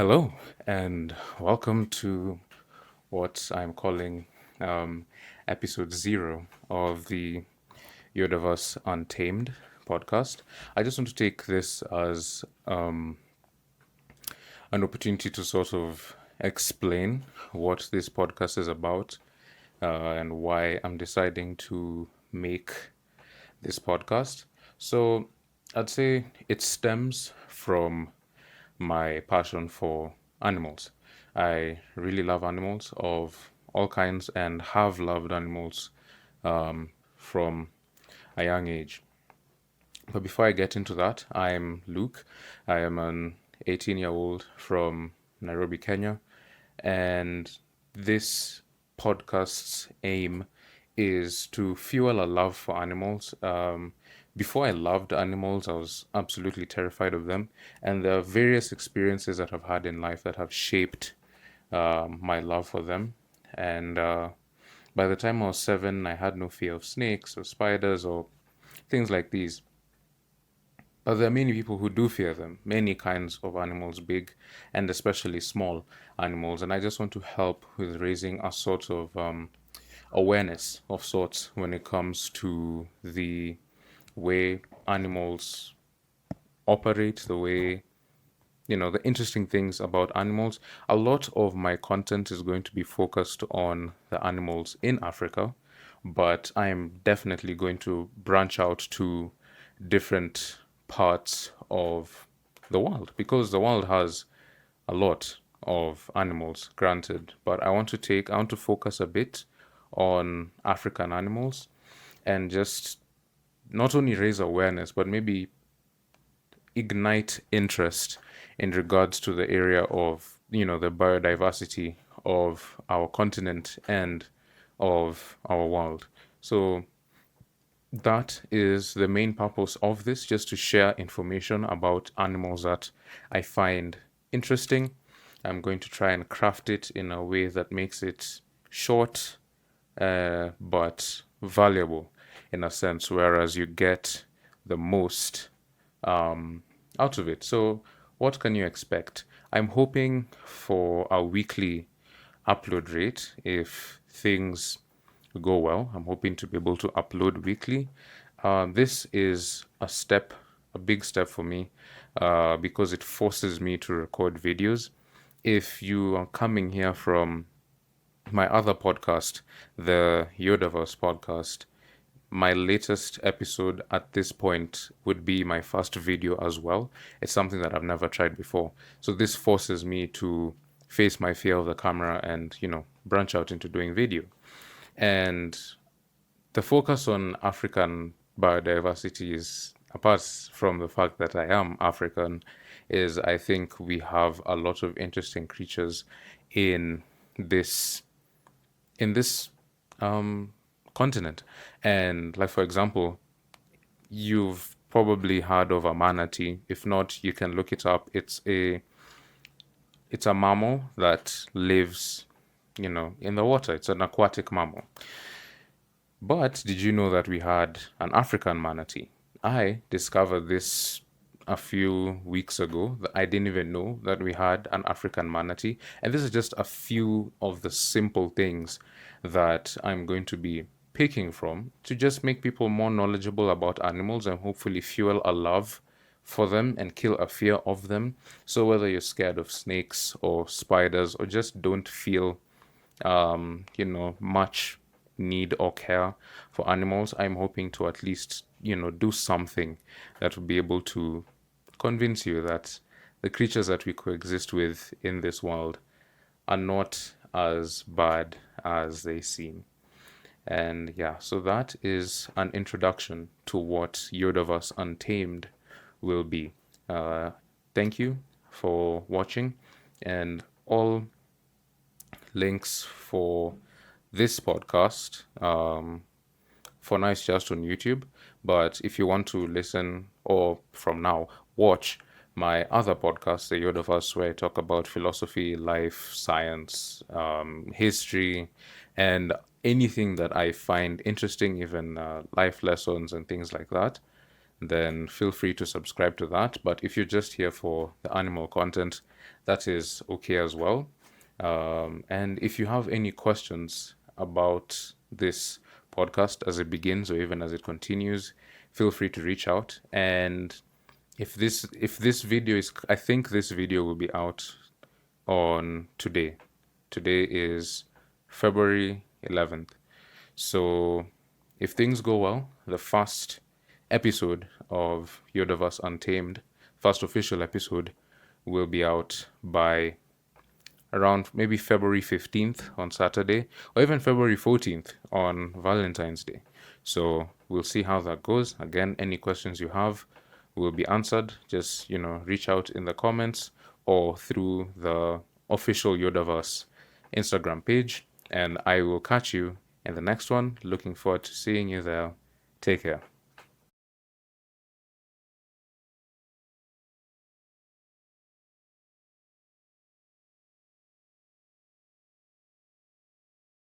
Hello, and welcome to what I'm calling um, episode zero of the Yodeverse Untamed podcast. I just want to take this as an opportunity to sort of explain what this podcast is about and why I'm deciding to make this podcast. So I'd say it stems from my passion for animals. I really love animals of all kinds and have loved animals from a young age. But before I get into that, I'm Luke. I am an 18-year-old from Nairobi, Kenya, and this podcast's aim is to fuel a love for animals. Before I loved animals, I was absolutely terrified of them, and there are various experiences that I've had in life that have shaped my love for them. And by the time I was 7, I had no fear of snakes or spiders or things like these. But there are many people who do fear them, many kinds of animals, big and especially small animals. And I just want to help with raising a sort of awareness of sorts when it comes to the way animals operate, the way, the interesting things about animals. A lot of my content is going to be focused on the animals in Africa, but I am definitely going to branch out to different parts of the world because the world has a lot of animals, granted, but I want to focus a bit on African animals and just not only raise awareness, but maybe ignite interest in regards to the area of, the biodiversity of our continent and of our world. So that is the main purpose of this, just to share information about animals that I find interesting. I'm going to try and craft it in a way that makes it short, but valuable in a sense, whereas you get the most out of it. So, what can you expect? I'm hoping for a weekly upload rate if things go well. I'm hoping to be able to upload weekly. This is a big step for me, because it forces me to record videos. If you are coming here from my other podcast, the Yodeverse podcast, my latest episode at this point would be my first video as well. It's something that I've never tried before. So this forces me to face my fear of the camera and, branch out into doing video. And the focus on African biodiversity is, apart from the fact that I am African, is I think we have a lot of interesting creatures in this in this continent. And like for example, you've probably heard of a manatee. If not, you can look it up. It's a mammal that lives, in the water. It's an aquatic mammal. But did you know that we had an African manatee? I discovered this a few weeks ago. That I didn't even know that we had an African manatee. And this is just a few of the simple things that I'm going to be picking from to just make people more knowledgeable about animals and hopefully fuel a love for them and kill a fear of them. So whether you're scared of snakes or spiders or just don't feel much need or care for animals, I'm hoping to at least, do something that will be able to convince you that the creatures that we coexist with in this world are not as bad as they seem. And yeah, so that is an introduction to what Yodeverse Untamed will be. Thank you for watching, and all links for this podcast, for now it's just on YouTube, but if you want to listen or from now watch my other podcast, the Yodeverse, where I talk about philosophy, life, science, history, and anything that I find interesting, even life lessons and things like that, then feel free to subscribe to that. But if you're just here for the animal content, that is okay as well. And if you have any questions about this podcast as it begins or even as it continues, feel free to reach out. And if this video is, I think this video will be out on today. Today is February 11th. So if things go well, the first episode of Yodeverse Untamed, first official episode, will be out by around maybe February 15th on Saturday, or even February 14th on Valentine's Day. So we'll see how that goes. Again, any questions you have will be answered. Just, reach out in the comments or through the official Yodeverse Instagram page, and I will catch you in the next one. Looking forward to seeing you there. Take care.